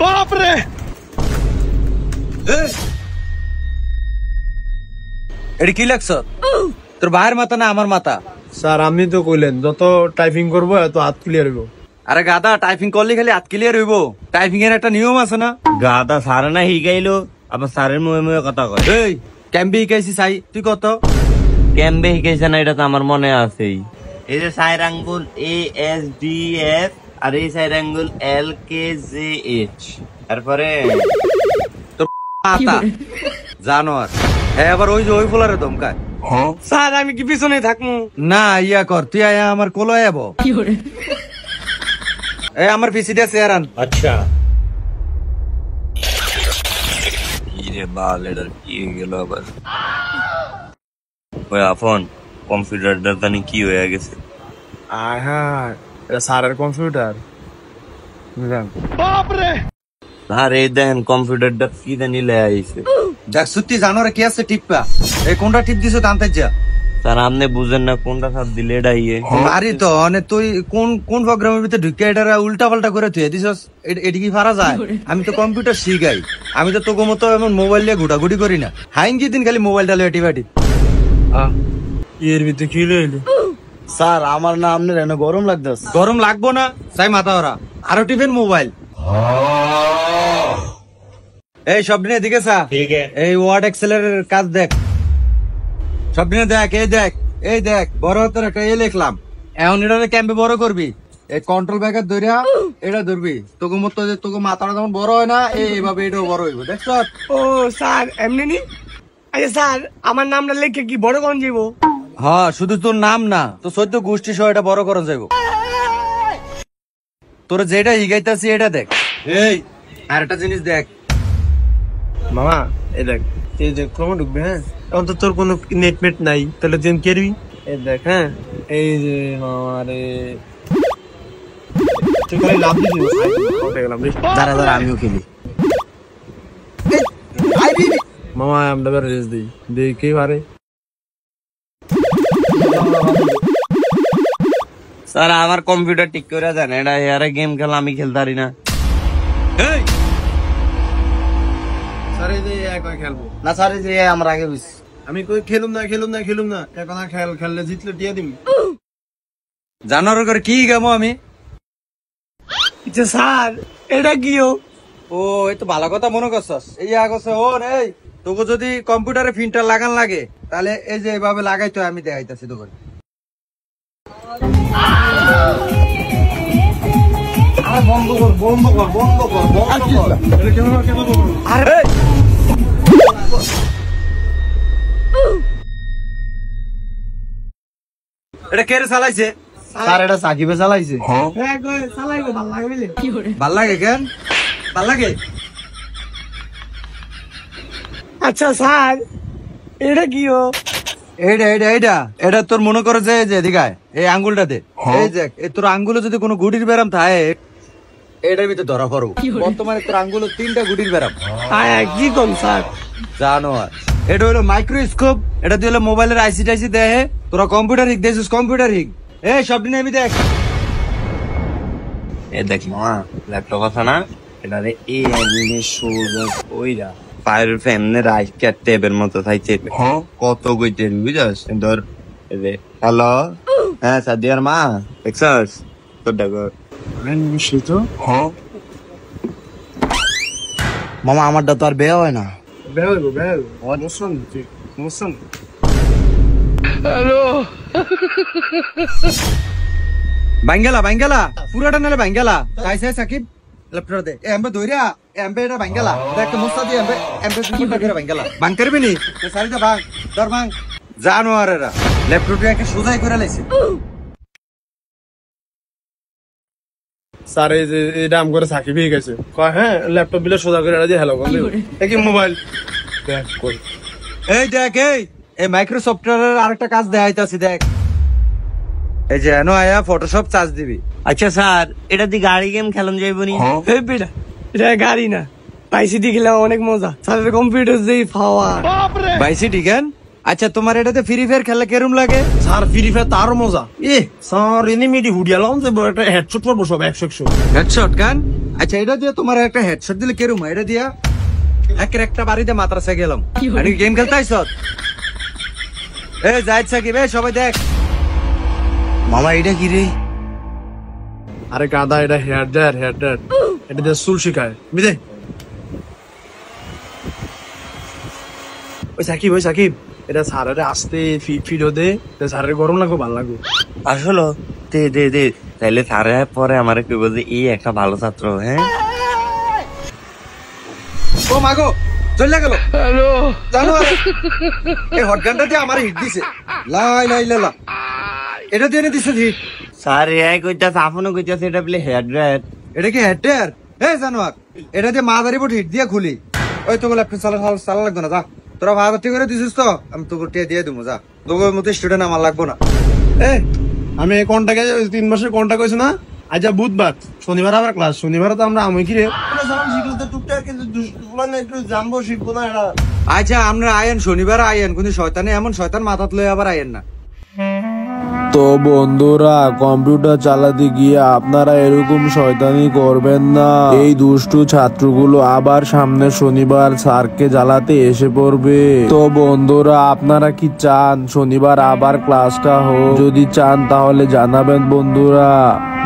বাপরে এটা কি লাগছ? তোর ভাইয়ের মাথা না আমার মাথা? স্যার আপনি তো কইলেন যত টাইপিং করবো এত হাত ক্লিয়ার হইব। আরে গাদা, টাইপিং করলে খালি হাত ক্লিয়ার হইব? টাইপিং এর একটা নিয়ম আছে না? গাদা সারে না হিগাইলো আবার সারের মুয়ে মুয়ে কথা কয়। এই ক্যাম্পে শিখাইছি চাই, তুই কত? ক্যাম্পে হিগাইছে না এটা তো আমার মনে আছেই। এই যে সাইর আঙ্গুল ASDF আর এই সাইর আঙ্গুল LKJH, তারপরে তোর মাথা জানোয়ার। হ্যাঁ আবার ওই যে ওই ফোলারে ধমকায়। স্যার আমি কি পিছনে থাকবো? না ইয়া কর, তুই আয়া আমার কোলো আয়াব। এই আমার পিসি দিয়ে চেয়ার আন। আচ্ছা ইরে বাল এটার কি গেল আবার? ওই আফন কম্পিউটারটা জানি কি হয়ে গেছে। হ্যাঁ এটা স্যারের কম্পিউটার। আর এই দেন কম্পিউটারটা কি জানি লে আইছে। দেখ সত্যি জানোয়ার কি আছে টিপা? এই কোনটা টিপ দিছো জানতে যা। স্যার আপনি বুঝেন না কোনটা সাথ দিলে এটা ইয়ে। আরে তো মানে তুই কোন প্রোগ্রামের ভিতরে ঢুকে এটা উল্টা পাল্টা করে তুই দিছস? এটা কি পারা যায়? আমি তো কম্পিউটার শিখাই, আমি তো তোকে মতো এমন মোবাইল নিয়ে ঘুটাঘুটি করি না। হাইন কি দিন খালি মোবাইলটা লিয়ে টিপাটি। এর ভিতরে কি লইলি? স্যার আমার না আপনার এনে গরম লাগতেছে। গরম লাগবো না চাই মাথা ওরা আরো টিফিন মোবাইল। এই সব দিনে এদিকে স্যার, এই ওয়ার্ড এক্সেলের কাজ দেখ। সব দিনে দেখ, এই দেখ বড় হাতের একটা লিখলাম। এখন এটা ক্যাম্পে বড় করবি, এই কন্ট্রোল ব্যাগের ধরিয়া এটা ধরবি। তোকে মতো তোকে মাথাটা যেমন বড় হয় না এইভাবে এটাও বড় হইব। দেখছ? ও স্যার এমনি নি? আচ্ছা স্যার আমার নামটা লিখে কি বড় কোন যাইব? হ্যাঁ শুধু তোর নাম না, তো 14 গোষ্ঠী সহ এটা বড় করা যাইব। তোর যেটা হিগাইতাছি এটা দেখ। এই আর একটা জিনিস দেখ মামা, এই দেখ এই যে ক্রমে ঢুকবে। হ্যাঁ এখন তো তোর কোনো নেট মেট নাই, তাহলে তুই কেরবি? এই দেখ হ্যাঁ এই যে মামা রে তুই খালি লাভ দিবি। দাঁড়া আমিও খেলি। মামা আমরা বের রেস দিই দেখি পারে। স্যার আমার কম্পিউটার ঠিক করে দেন, এটা এয়ারে গেম খেলা আমি খেলতে পারি না। স্যার এই যে একই খেলবো না স্যার এই যে আমরা আগে বুঝছি। আমি কই খেলুম না এখন খেললে জিতলে টিয়া দিবি। জানোয়ার করে কি গামো আমি? স্যার এটা কিও? ও এই তো ভালো কথা মনে করছস। এই আগছে ও এই তোকে যদি কম্পিউটারে প্রিন্টার লাগান লাগে তাহলে এই যে এভাবে লাগাইতে হয়, আমি দেখাইতাছি তোকে। আরে এটা কে রে চালাইছে? স্যার এটা সাকিবে চালাইছে। ভাল লাগে কেন? ভাল লাগে? আচ্ছা স্যার এটা কিও? এটা তোর মনে করে যে এদিকায় এই আঙ্গুলটা দে। এই দেখ তোর আঙ্গুলে যদি কোনো গুটির ব্যারাম থাকে এটার ভিতরে ধরা পড়ো। বর্তমানে তোর আঙ্গুলে 3টা গুটির ব্যারাম। কি কম স্যার? জানোয়ার এটা হলো মাইক্রোস্কোপ। এটা দিয়ে হলো মোবাইলের আইসি টাইসি দেখে। তোরা কম্পিউটার হিক দেখছিস? কম্পিউটার হিক। এই সব দিনে আমি দেখ। এ দেখ মা ল্যাপটপ আছে না, এটা রে এই এমনি সোজা ওইরা ফায়ার ফ্যামনে রাইট টেপের মতো থাকছে। কত কইতে বুঝাস? ধর এই যে হ্যালো, হ্যাঁ সাদিয়ার মা দেখছস তোর দেখো মামা আমারটা তো আর বেয়া হয় না। বাঙ্গালা পুরাটা নালে বাঙ্গালা তাই সাই সাকিব ল্যাপটপ দে। এমবে দইরা এমবে এটা বাঙ্গালা দেখ মুস্তা দি এমবে দুটো করে বাঙ্গালা বাং করবি নি সারিটা ভাঙ ধর ভাঙ। জানোয়ারেরা ল্যাপটপটা একটা সোজাই করে লাইছে। স্যার এই যে এটা আম করে সাকিব হয়ে গেছে। হ্যাঁ ল্যাপটপ বিলে সোজা করে এটা দিয়ে হ্যালো করলে একই মোবাইল দেখ কই। এই দেখ এই মাইক্রোসফটের আরেকটা কাজ দেখাইতাছি দেখ। এই যে এনো আয়া ফটোশপ চার্জ দিবি। আচ্ছা স্যার এটা দিয়ে গাড়ি গেম খেলন যাইব নি? এটা গাড়ি না, পাইসিটি খেলা অনেক মজা। স্যারের কম্পিউটার যেই পাওয়ার। বাইসিটি কেন? আচ্ছা তোমার এটাতে ফ্রি ফায়ার খেললে কেরম লাগে? স্যার ফ্রি ফায়ার তার মজা স্যার এনিমিটি হুডিয়ালাম যে একটা হেডশট পড়বো সব 100 হেডশট গান? আচ্ছা এটা দিয়ে তোমার একটা হেডশট দিলে কেরম হয়? এটা দিয়া একটা বাড়িতে মাত্রাসে গেলাম। আমি গেম খেলতে আইছ? জাহিদ সাকিব সবাই দেখ। মামা এটা কি রে? আরে গাদা এটা হেয়ার ড্রায়ার এটা দিয়ে চুল শিখায় বুঝে। ওই সাকিব এটা স্যারের আসতে ফিডো দে, স্যারের গরম লাগবে ভালো লাগবে আসলে দে তাইলে স্যারে পরে আমার কি বলছে এই একটা ভালো ছাত্র। হ্যাঁ ও মাগো চলে গেল। হ্যালো জানো এই হটগানটা দিয়ে আমার হিট দিছে। লা এটা দিয়ে দিছে হিট। স্যার এই কইতাছে আপনও কইতাছে এটা বলে হেয়ার ড্রায়ার। এটা কি হেড ড্রায়ার? জানোয়ার এটা দিয়ে মাদারি বোর্ড হিট দিয়ে খুলি। ওই তোকে ল্যাপটপ চালা লাগতো না, যা তোরা ভাগ ঠিক করে দিছিস তো আমি তোকে টিয়া দিয়ে দেবো, যা তোকে মতো স্টুডেন্ট আমার লাগবো না। আমি এই কন্টাকে 3 মাসের কন্টাক্ট হয়েছে না, আজ বুধবার শনিবার আবার ক্লাস, শনিবার তো আমরা আমি কি রে একটু জানবো শিখবো না এটা। আচ্ছা আমরা আয়েন শনিবার আয়েন, কিন্তু শয়তানে এমন শয়তান মাথাত লয়ে আবার আয়েন না। তো বন্ধুরা কম্পিউটার চালাতে গিয়ে আপনারা এরকম শয়তানি করবেন না। এই দুষ্টু ছাত্রগুলো আবার সামনে শনিবার স্যারকে জ্বালাতে এসে পড়বে। তো বন্ধুরা আপনারা কি চান শনিবার আবার ক্লাসটা হোক? যদি চান তাহলে জানাবেন বন্ধুরা।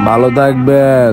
ভালো থাকবেন।